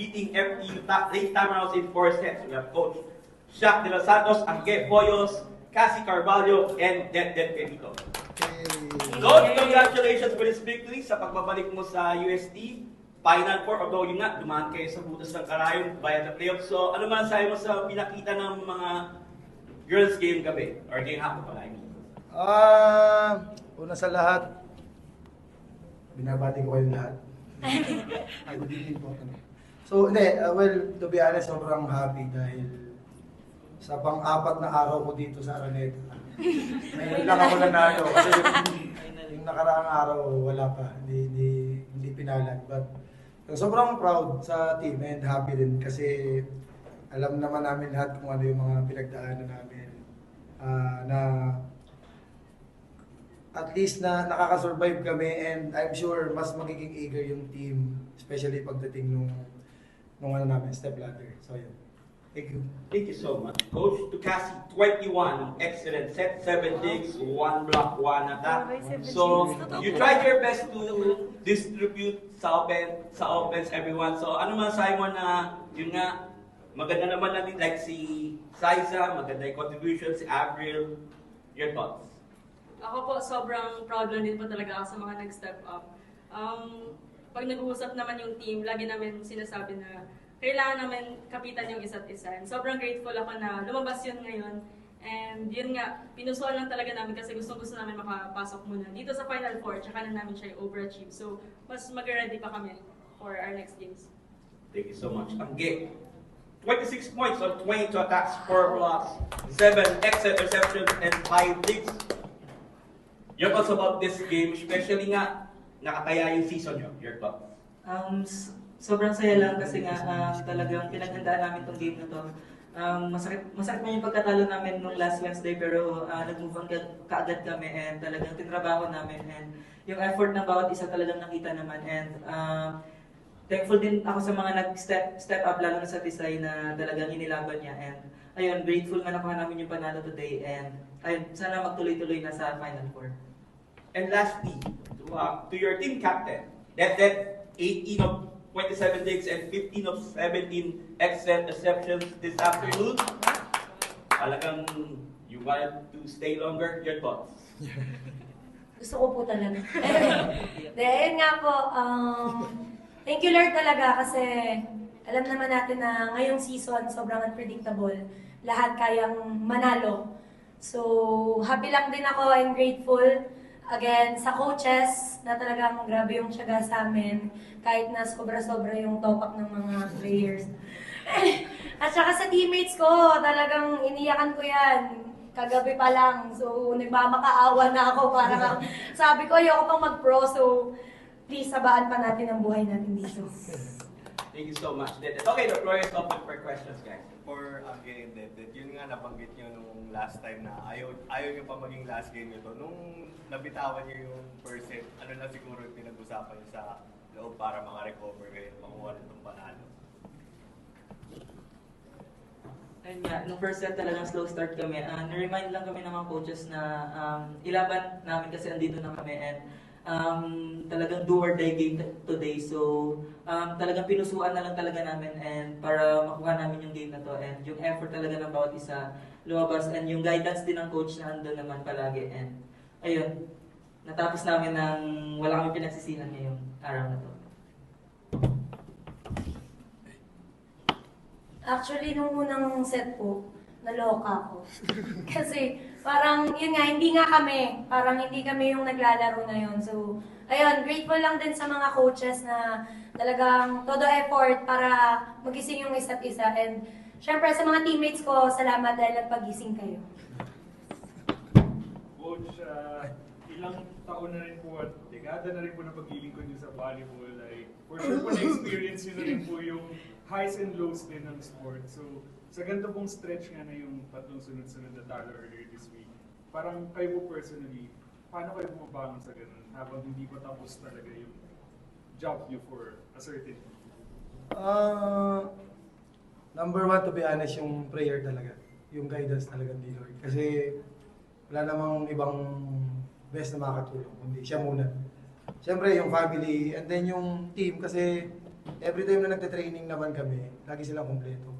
beating FEU late time rounds in 4 sets. We have Coach Shaq De Los Santos, Angge Boyos, Cassie Carvalho, and Det Benito. Coach, congratulations for this victory sa pagbabalik mo sa UST. Final 4, although yun nga, dumaan kayo sa butas ng karayong via the playoffs. So, ano man sayo mo sa pinakita ng mga girls game gabi? Or game hapon pala, I mean. Una sa lahat, binabati ko kayong lahat. Ay, good evening po. So, hindi, well, to be honest, sobrang happy dahil sa pang-apat na araw ko dito sa Araneta. Ngayon lang ako nanalo kasi yung nakaraang araw wala pa, hindi pinalag. But sobrang proud sa team and happy din kasi alam naman namin lahat kung ano yung mga pinagdaanan namin na at least na nakaka-survive kami and I'm sure mas magiging eager yung team, especially pagdating nung ano namin, step ladder. So yun. Thank you. Thank you so much. Coach Tukasi, 21, excellent set, 7 digs, 1 block, 1 attack. So, you tried your best to distribute sa offense everyone. So, ano masasabi mo na, yun nga, maganda naman natin like si Saiza, maganda yung contribution, si Avril. Your thoughts? Ako po, sobrang proud lang din po talaga ako sa mga nag-step up. Pag nag-uusap naman yung team, lagi namin sinasabi na kailangan namin kapitan yung isa't isa. And sobrang grateful ako na lumabas yun ngayon. And yun nga, pinusuan lang talaga namin kasi gusto namin makapasok muna dito sa Final Four, tsaka na namin siya overachieve. So, mas mag-ready pa kami for our next games. Thank you so much. Angge, 26 points on 22 attacks, 4 blocks, 7 exit receptions, and 5 digs. Your thoughts about this game, especially nga, nakataya yung season nyo. Your thoughts? Sobrang saya lang kasi nga talagang pinaghandaan namin tong game na to. Masakit man yung pagkatalo namin nung last Wednesday pero nag-move on kaagad kami and talagang tinrabaho namin and yung effort ng bawat isa talagang nakita naman and thankful din ako sa mga nag-step up lalo na sa Tisay na talagang inilaban niya and ayun, grateful nga nakuha namin yung panalo today and ayun, sana magtuloy-tuloy na sa Final Four. And lastly, to your team captain, that 18 of 27 digs and 15 of 17 exit receptions this afternoon. Talagang you wanted to stay longer. Your thoughts? Gusto ko po talaga. Dahil nga po, thank you Lord talaga kasi alam naman natin na ngayong season sobrang unpredictable. Lahat kayang manalo. So, happy lang din ako and grateful again sa coaches na talagang grabe yung tiyaga sa amin kahit na sobra-sobra yung topak ng mga players. At saka sa teammates ko, talagang iniyakan ko yan. Kagabi pa lang. So, nagmamakaawa na ako. Parang sabi ko, ayoko pang mag-pro. So, please, sabaan pa natin ang buhay natin dito. Thank you so much. Okay, the floor is open for questions, guys. For Angge and Dedet, yun nga nabanggit nyo nung last time na ayaw nyo pa maging last game nyo to. Nung nabitawan nyo yung first set, ano na siguro yung pinag-usapan nyo sa loob para maka-recover kayo, makuha rin itong panalo? Ayun nga, nung first set talagang slow start kami. Na-remind lang kami ng mga coaches na ilaban namin kasi andito na kami and talagang do or die game today. So, talagang pinusuan na lang talaga namin and para makuha namin yung game na to and yung effort talaga ng bawat isa lumabas and yung guidance din ng coach na andun naman palagi and ayun, natapos namin ng wala kami pinagsisihan ngayong araw na to. Actually, nung unang set po, naloka ako. Kasi parang, yun nga, hindi kami yung naglalaro na yun. So, ayun, grateful lang din sa mga coaches na talagang todo effort para magising yung isa't isa. And syempre sa mga teammates ko, salamat dahil nagpagising kayo. Coach, ilang taon na rin po at dekada na rin po na pag-ilingkod niyo sa volleyball. Like, for sure po na-experience niyo na rin po yung highs and lows din ng sport. So, sa ganito pong stretch nga na yung tatlong sunod-sunod na talo earlier this week, parang kayo po personally, paano kayo bumabangon sa ganun habang hindi pa tapos talaga yung job niyo for a certain team? Number one, to be honest, yung prayer talaga. Yung guidance talaga ni Lord. Kasi wala namang ibang best na makakatulong, kundi siya muna. Siyempre, yung family, and then yung team, kasi every time na nagte-training naman kami, lagi silang kumpleto.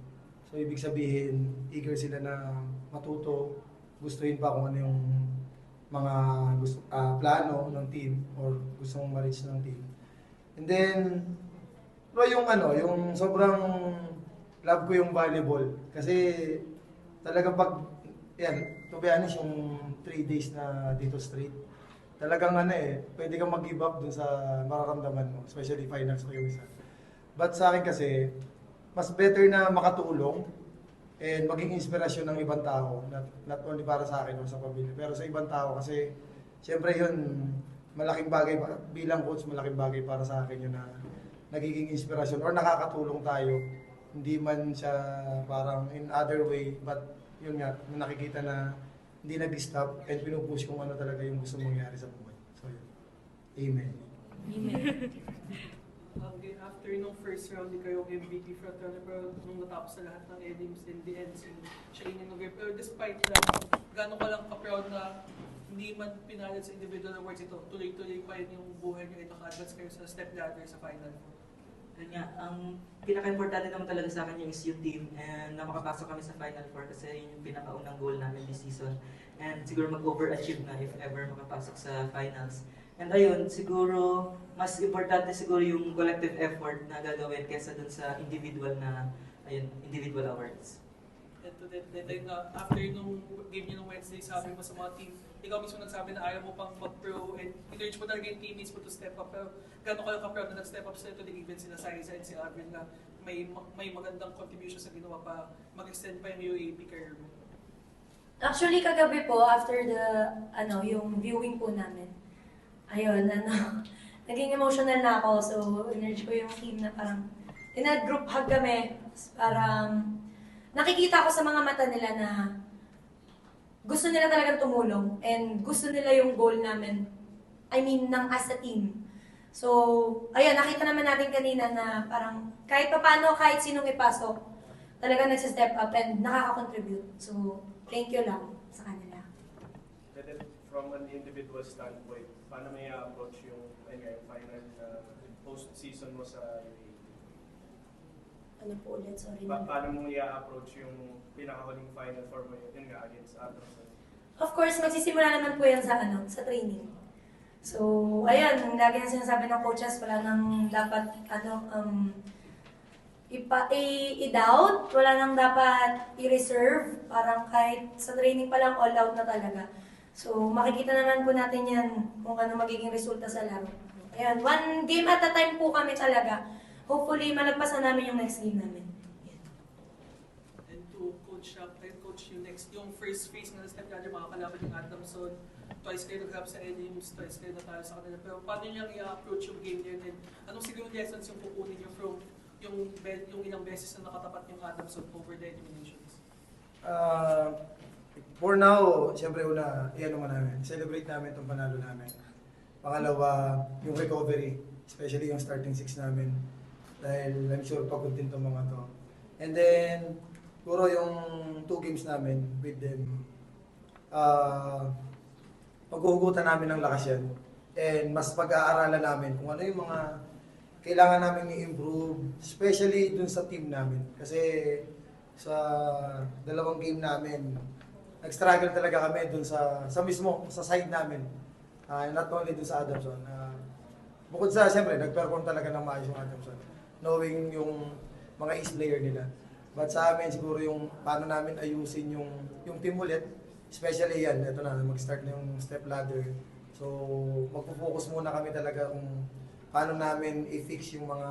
So, ibig sabihin, eager sila na matuto, gustuhin pa kung ano yung mga plano ng team or gusto mong ma-reach ng team. And then, pero yung sobrang love ko yung volleyball. Kasi talagang to be honest, yung 3 days na dito straight, talagang pwede kang mag-give up dun sa mararamdaman mo, especially finals ko yung isa. But sa akin kasi, mas better na makatulong and maging inspirasyon ng ibang tao, not only para sa akin o sa pamilya, pero sa ibang tao kasi siyempre yun, malaking bagay, bilang coach, malaking bagay para sa akin yun na nagiging inspirasyon or nakakatulong tayo. Hindi man siya parang in other way, but yun nga, nakikita na hindi nag-stop and pinupush kung ano talaga yung gusto mangyari sa buhay. So yun. Amen. After nung first round, di kayo MVP frontrunner, pero nung natapos na lahat ng elims in the end, si Shane Noguer. Pero despite that, gano'n ka lang ka-proud na hindi man pinalit sa individual awards ito, tuloy-tuloy pa yun yung buhay niyo, ito ka-advance kayo sa step ladder sa final. Yun nga, ang pinaka-importante naman talaga sa akin yung is yung team and na makapasok kami sa Final Four kasi yun yung pinaka-unang goal namin this season. And siguro mag-overachieve na if ever makapasok sa finals. And ayun, siguro, mas importante siguro yung collective effort na gagawin kesa dun sa individual individual awards. After nung game niyo nung Wednesday, sabi mo sa mga team, ikaw mismo nagsabi na ayaw mo pang mag-pro and encourage mo talaga yung teammates mo to step up. Pero gano'n ka lang ka-proud na nag-step up sila to the event sila Saiza and si Alvin na may magandang contribution sa ginawa pa mag-extend pa yung UAP career mo. Actually, kagabi po, after yung viewing po namin, ayun, naging emotional na ako. So, energy ko yung team na parang, group hug kami. Parang, nakikita ko sa mga mata nila na gusto nila talagang tumulong and gusto nila yung goal namin. I mean, as a team. So, ayun, nakita naman natin kanina na parang kahit paano, kahit sinong ipasok, talagang nagsa-step up and nakaka-contribute. So, thank you lang sa kanila. And then, from an individual standpoint, paano may approach yung final post-season mo sa UAE? Ano po ulit? Sorry. Paano mo i-approach yung pinakahuling Final Four mo yun nga against Adamson? Of course, magsisimula naman po yan sa training. So, ayan, lagi na sinasabi ng coaches, wala nang dapat, i-doubt, wala nang dapat i-reserve, parang kahit sa training pa lang, all out na talaga. So, makikita naman po natin yan kung ano magiging resulta sa laro. Ayan, one game at a time po kami talaga. Hopefully, malagpasan namin yung next game namin. And to coach yung first phase na step ladder, makakalaban yung Adamson, twice kayo nag-grab sa elims, twice kayo natalo sa kanila. Pero paano nyo i-approach yung game niyo? And anong siguro lessons yung kukunin nyo from yung ilang beses na nakatapat yung Adamson over the eliminations? For now, siyempre celebrate namin itong panalo namin. Pangalawa, yung recovery, especially yung starting six namin. Dahil I'm sure pagod din itong mga to. And then, puro yung 2 games namin with them, paghuhugutan namin ng lakas yan. And mas pag-aaralan namin kung ano yung mga kailangan namin i-improve, especially dun sa team namin. Kasi sa 2 game namin, nag-struggle talaga kami dun sa side namin. Not only dun sa Adamson. Bukod sa, siyempre, nag-perform talaga ng maayos yung Adamson. Knowing yung mga ace player nila. But sa amin, siguro yung paano namin ayusin yung team ulit. Especially yan, ito na, mag-start na yung step ladder. So, magpo-focus muna kami talaga kung paano namin i-fix yung mga,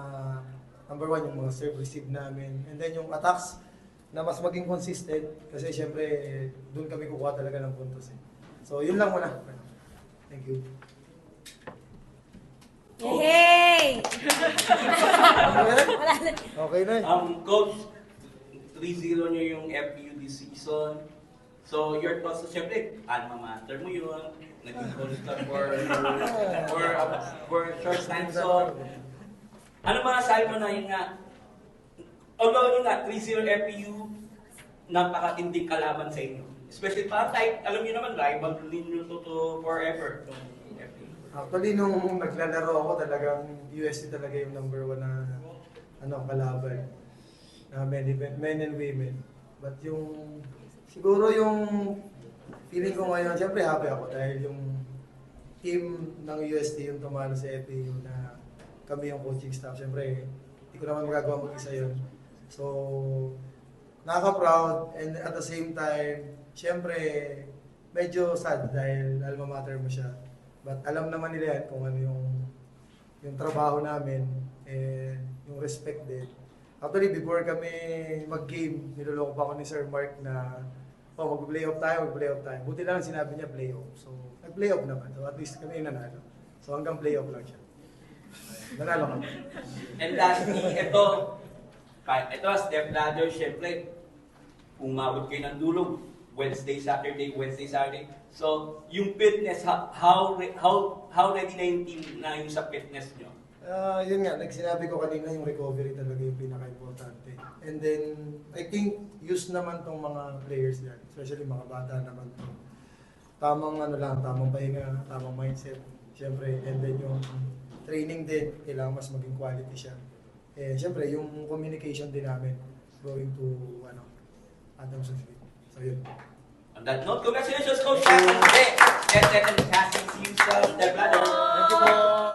number 1, yung mga serve-receive namin. And then yung attacks, na mas maging consistent. Kasi syempre, doon kami kukuha talaga ng puntos. So, yun lang muna. Thank you. Yay! Okay na. Coach, 3-0 nyo yung FPU this season. So, your thoughts, syempre, alma mater mo yun. Naging coach ka for a short time. So, ano masasabi mo na yun nga? Although yun nga, 3-0 FPU, napakatinding kalaban sa inyo. Especially parang type, alam niyo naman, rival din nyo to forever. Actually, nung naglalaro ako, talagang UST talaga yung number 1 na kalaban na men and women. But siguro yung feeling ko ngayon, siyempre happy ako dahil yung team ng UST yung tumalo sa FAU na kami yung coaching staff. Siyempre, hindi ko naman magagawa mag-isa yun. So, nakaka-proud and at the same time, siyempre, medyo sad dahil alma mater mo siya. But alam naman nila yan kung ano yung trabaho namin and yung respect din. Actually, before kami mag-game, niloloko pa ako ni Sir Mark na mag-playoff tayo. Buti lang sinabi niya playoff. So, nag-playoff naman. So, at least kami yung nanalo. So, hanggang playoff lang siya. Nanalo kami. And lastly, ito Step Ladder, syempre, umabot kayo ng dulog. Wednesday, Saturday. So, yung fitness, how ready na yung team na yung sa fitness nyo? Yun nga, sinabi ko kanina yung recovery talaga yung pinaka-importante. And then, I think, use naman tong mga players yan, especially mga bata naman to. Tamang pahinga, tamang mindset, syempre, and then yung training din, kailangan mas maging quality siya. Eh, syempre, yung communication din namin, going to, Adamson Street. So, yun. On that note, congratulations, Coach Shaq and Cassie. See you sa Step Ladder. Thank you po.